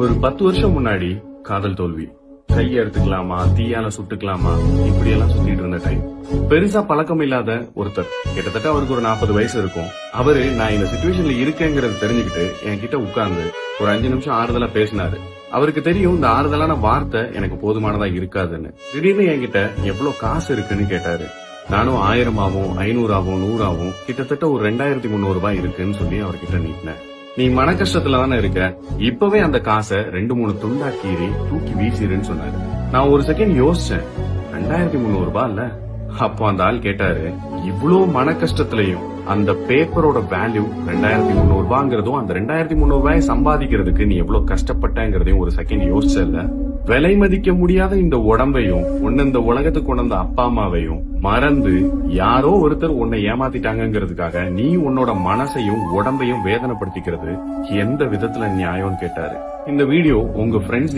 ஒரு 10 வருஷம் முன்னாடி காதல் தோல்வி. கையை எடுத்துக்கலாமா, தீயால சுட்டுக்கலாமா, இப்படி எல்லாம் சுத்திட்டு இருந்த டைம். பெருசா பழக்கம் இல்லாத ஒருத்தர், கிட்டத்தட்ட அவருக்கு ஒரு 40 வயசு இருக்கும். அவரு நான் இந்த சிச்சுவேஷன்ல இருக்கேங்கிறது தெரிஞ்சுக்கிட்டு என்கிட்ட உட்கார்ந்து ஒரு 5 நிமிஷம் ஆறுதலா பேசினாரு. அவருக்கு தெரியும் இந்த ஆறுதலான வார்த்தை எனக்கு போதுமானதா இருக்காதுன்னு. திடீர்னு என்கிட்ட எவ்வளவு காசு இருக்குன்னு கேட்டாரு. நானும் 1000 ஆகும், 500 ஆகும், 100 ஆகும், கிட்டத்தட்ட ஒரு 2300 ரூபாய் இருக்குன்னு சொல்லி அவர்கிட்ட நீட்டினேன். நீ மன கஷ்டத்துல தானே இருக்க, இப்பவே அந்த காசை 2-3 துண்டா கீறி தூக்கி வீசிருன்னு சொன்னாரு. நான் ஒரு செகண்ட் யோசிச்சேன், 2300 ரூபாய் இல்ல. அப்போ அந்த ஆள் கேட்டாரு, இவ்வளவு மன கஷ்டத்திலையும் அந்த பேப்பரோட வேல்யூ 2300 ரூபாங்கிறதும் அந்த 2300 ரூபாயை சம்பாதிக்கிறதுக்கு நீ எவ்வளவு கஷ்டப்பட்டங்கிறதையும் ஒரு செகண்ட் யோசிச்சல. விலை மதிக்க முடியாத இந்த உடம்பையும் உன்ன இந்த உலகத்துக்கு கொண்டு வந்த அப்பா அம்மாவையும் மறந்து யாரோ ஒருத்தர் உன்னை ஏமாத்திட்டாங்கிறதுக்காக நீ உன்னோட மனசையும் உடம்பையும் வேதனைப்படுத்திக்கிறது எந்த விதத்துல நியாயம்னு கேட்டாரு. இந்த வீடியோ உங்க ஃப்ரெண்ட்ஸ்